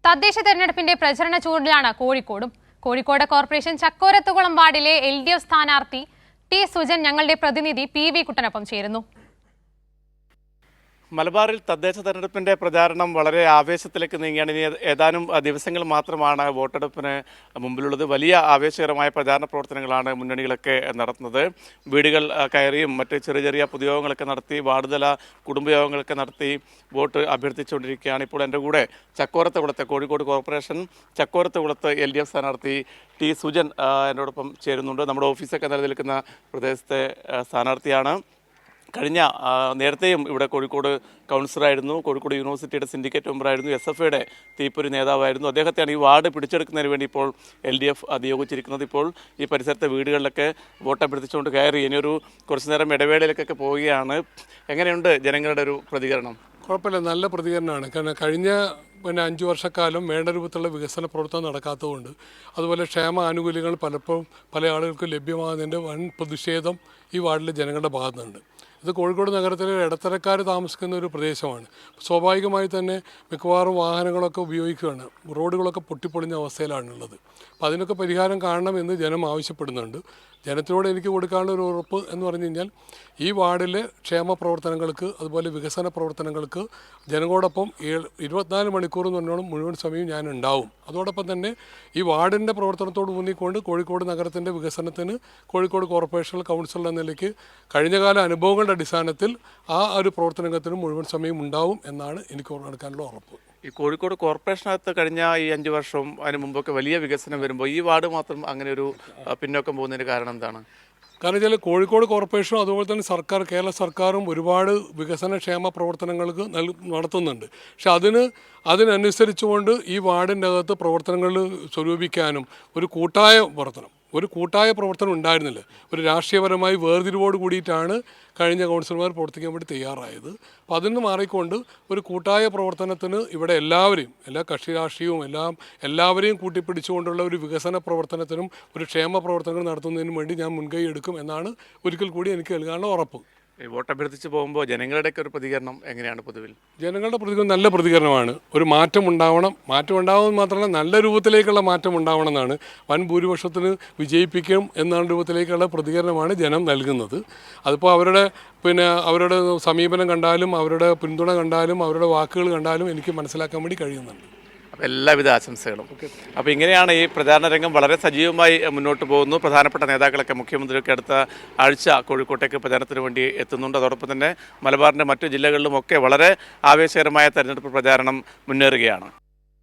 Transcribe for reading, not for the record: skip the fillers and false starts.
തദ്ദേശ തെരഞ്ഞെടുപ്പിന്റെ പ്രചരണ ചൂടിലാണ് കോഴിക്കോട് കോർപ്പറേഷൻ ചക്കോരത്തുകുളം വാർഡിലെ LDF സ്ഥാനാർത്ഥി ടി സുജൻ ഞങ്ങളുടെ പ്രതിനിധി PV കുട്ടനൊപ്പം ചേരുന്നു. മലബാറിൽ തദ്ദേശ തെരഞ്ഞെടുപ്പിന്റെ പ്രചാരണം വളരെ ആവേശത്തിലേക്ക് നീങ്ങിയാണ്. ഇനി ഏതാനും ദിവസങ്ങൾ മാത്രമാണ് വോട്ടെടുപ്പിന് മുമ്പിലുള്ളത്. വലിയ ആവേശകരമായ പ്രചാരണ പ്രവർത്തനങ്ങളാണ് മുന്നണികളൊക്കെ നടത്തുന്നത്. വീടുകൾ കയറിയും മറ്റ് ചെറിയ ചെറിയ പൊതുയോഗങ്ങളൊക്കെ നടത്തി, വാർഡുതല കുടുംബയോഗങ്ങളൊക്കെ നടത്തി വോട്ട് അഭ്യർത്ഥിച്ചുകൊണ്ടിരിക്കുകയാണ്. ഇപ്പോൾ എൻ്റെ കൂടെ ചക്കോരത്തുകുളത്തെ കോഴിക്കോട് കോർപ്പറേഷൻ ചക്കോരത്തുകുളത്ത് LDF സ്ഥാനാർത്ഥി ടി സുജൻ എന്നോടൊപ്പം ചേരുന്നുണ്ട്. നമ്മുടെ ഓഫീസൊക്കെ നിലനിൽക്കുന്ന പ്രദേശത്തെ സ്ഥാനാർത്ഥിയാണ്. നേരത്തെയും ഇവിടെ കോഴിക്കോട് കൗൺസിലറായിരുന്നു, കോഴിക്കോട് യൂണിവേഴ്സിറ്റിയുടെ സിൻഡിക്കേറ്റ് മെമ്പറായിരുന്നു, SFIയുടെ തീപ്പൊരി നേതാവായിരുന്നു. അദ്ദേഹത്തെയാണ് ഈ വാർഡ് പിടിച്ചെടുക്കുന്നതിന് വേണ്ടി ഇപ്പോൾ LDF നിയോഗിച്ചിരിക്കുന്നത്. ഇപ്പോൾ ഈ പരിസരത്തെ വീടുകളിലൊക്കെ വോട്ട് അഭ്യർത്ഥിച്ചുകൊണ്ട് കയറി ഇനിയൊരു കുറച്ചു നേരം ഇടവേളയിലേക്കൊക്കെ പോവുകയാണ്. എങ്ങനെയുണ്ട് ജനങ്ങളുടെ ഒരു പ്രതികരണം? കുഴപ്പമില്ല, നല്ല പ്രതികരണമാണ്. കാരണം കഴിഞ്ഞ 5 വർഷക്കാലം വേണ്ട രൂപത്തിലുള്ള വികസന പ്രവർത്തനം നടക്കാത്തതുകൊണ്ട്, അതുപോലെ ക്ഷേമ ആനുകൂല്യങ്ങൾ പലപ്പോഴും പല ആളുകൾക്ക് ലഭ്യമാകുന്നതിൻ്റെ വൻ പ്രതിഷേധം ഈ വാർഡിലെ ജനങ്ങളുടെ ഭാഗത്തുനിന്നുണ്ട്. ഇത് കോഴിക്കോട് നഗരത്തിലെ ഇടത്തരക്കാർ താമസിക്കുന്ന ഒരു പ്രദേശമാണ്. സ്വാഭാവികമായി തന്നെ മിക്കവാറും വാഹനങ്ങളൊക്കെ ഉപയോഗിക്കുകയാണ്. റോഡുകളൊക്കെ പൊട്ടിപ്പൊളിഞ്ഞ അവസ്ഥയിലാണുള്ളത്. അപ്പോൾ അതിനൊക്കെ പരിഹാരം കാണണമെന്ന് ജനം ആവശ്യപ്പെടുന്നുണ്ട്. ജനത്തിനോട് എനിക്ക് കൊടുക്കാനുള്ള ഒരു ഉറപ്പ് എന്ന് പറഞ്ഞു കഴിഞ്ഞാൽ, ഈ വാർഡിലെ ക്ഷേമ പ്രവർത്തനങ്ങൾക്ക് അതുപോലെ വികസന പ്രവർത്തനങ്ങൾക്ക് ജനങ്ങളോടൊപ്പം 24 മണിക്കൂർ എന്ന് പറഞ്ഞോളം മുഴുവൻ സമയം ഞാൻ ഉണ്ടാവും. അതോടൊപ്പം തന്നെ ഈ വാർഡിൻ്റെ പ്രവർത്തനത്തോട് ഊന്നിക്കൊണ്ട് കോഴിക്കോട് നഗരത്തിൻ്റെ വികസനത്തിന് കോഴിക്കോട് കോർപ്പറേഷൻ കൗൺസിൽ എന്ന നിലയ്ക്ക് കഴിഞ്ഞകാല അനുഭവങ്ങളുടെ അടിസ്ഥാനത്തിൽ ആ ഒരു പ്രവർത്തനത്തിന് മുഴുവൻ സമയം ഉണ്ടാവും എന്നാണ് എനിക്ക് കൊടുക്കാനുള്ള ഉറപ്പ്. ഈ കോഴിക്കോട് കോർപ്പറേഷനകത്ത് കഴിഞ്ഞ ഈ 5 വർഷവും അതിന് മുമ്പൊക്കെ വലിയ വികസനം വരുമ്പോൾ ഈ വാർഡ് മാത്രം അങ്ങനെ ഒരു പിന്നോക്കം പോകുന്നതിന് കാരണം എന്താണ്? കാരണം വെച്ചാൽ കോഴിക്കോട് കോർപ്പറേഷനും അതുപോലെ തന്നെ കേരള സർക്കാരും ഒരുപാട് വികസനക്ഷേമ പ്രവർത്തനങ്ങൾക്ക് നടത്തുന്നുണ്ട്. പക്ഷെ അതിനനുസരിച്ചുകൊണ്ട് ഈ വാർഡിൻ്റെ അകത്ത് പ്രവർത്തനങ്ങൾ സ്വരൂപിക്കാനും ഒരു കൂട്ടായ പ്രവർത്തനം ഉണ്ടായിരുന്നില്ല. ഒരു രാഷ്ട്രീയപരമായി വേർതിരിവോട് കൂടിയിട്ടാണ് കഴിഞ്ഞ കൗൺസിലർമാർ പ്രവർത്തിക്കാൻ വേണ്ടി തയ്യാറായത്. അപ്പോൾ അതിൽ നിന്ന് മാറിക്കൊണ്ട് ഒരു കൂട്ടായ പ്രവർത്തനത്തിന് ഇവിടെ എല്ലാ കക്ഷി രാഷ്ട്രീയവും എല്ലാവരെയും കൂട്ടിപ്പിടിച്ചുകൊണ്ടുള്ള ഒരു വികസന പ്രവർത്തനത്തിനും ഒരു ക്ഷേമ പ്രവർത്തനങ്ങൾ നടത്തുന്നതിനും വേണ്ടി ഞാൻ മുൻകൈ എടുക്കും എന്നാണ് ഒരിക്കൽ കൂടി എനിക്ക് നൽകാനുള്ള ഉറപ്പ്. വോട്ട് അഭ്യർത്ഥിച്ച് പോകുമ്പോൾ ജനങ്ങളുടെയൊക്കെ ഒരു പ്രതികരണം എങ്ങനെയാണ്? പൊതുവിൽ ജനങ്ങളുടെ പ്രതികരണം നല്ല പ്രതികരണമാണ്. ഒരു മാറ്റം ഉണ്ടാവുമെന്ന് മാത്രമല്ല, നല്ല രൂപത്തിലേക്കുള്ള മാറ്റം ഉണ്ടാവണം എന്നാണ്. വൻ ഭൂരിപക്ഷത്തിന് വിജയിപ്പിക്കും എന്നാണ് രൂപത്തിലേക്കുള്ള പ്രതികരണമാണ് ജനം നൽകുന്നത്. അതിപ്പോൾ അവരുടെ സമീപനം കണ്ടാലും, അവരുടെ പിന്തുണ കണ്ടാലും, അവരുടെ വാക്കുകൾ കണ്ടാലും എനിക്ക് മനസ്സിലാക്കാൻ വേണ്ടി കഴിയുന്നുണ്ട്. അപ്പോൾ എല്ലാവിധ ആശംസകളും. അപ്പോൾ ഇങ്ങനെയാണ് ഈ പ്രചാരണ രംഗം വളരെ സജീവമായി മുന്നോട്ട് പോകുന്നു. പ്രധാനപ്പെട്ട നേതാക്കളൊക്കെ, മുഖ്യമന്ത്രിയൊക്കെ അടുത്ത ആഴ്ച കോഴിക്കോട്ടേക്ക് പ്രചാരണത്തിന് വേണ്ടി എത്തുന്നുണ്ട്. അതോടൊപ്പം തന്നെ മലബാറിൻ്റെ മറ്റു ജില്ലകളിലുമൊക്കെ വളരെ ആവേശകരമായ തെരഞ്ഞെടുപ്പ് പ്രചാരണം മുന്നേറുകയാണ്.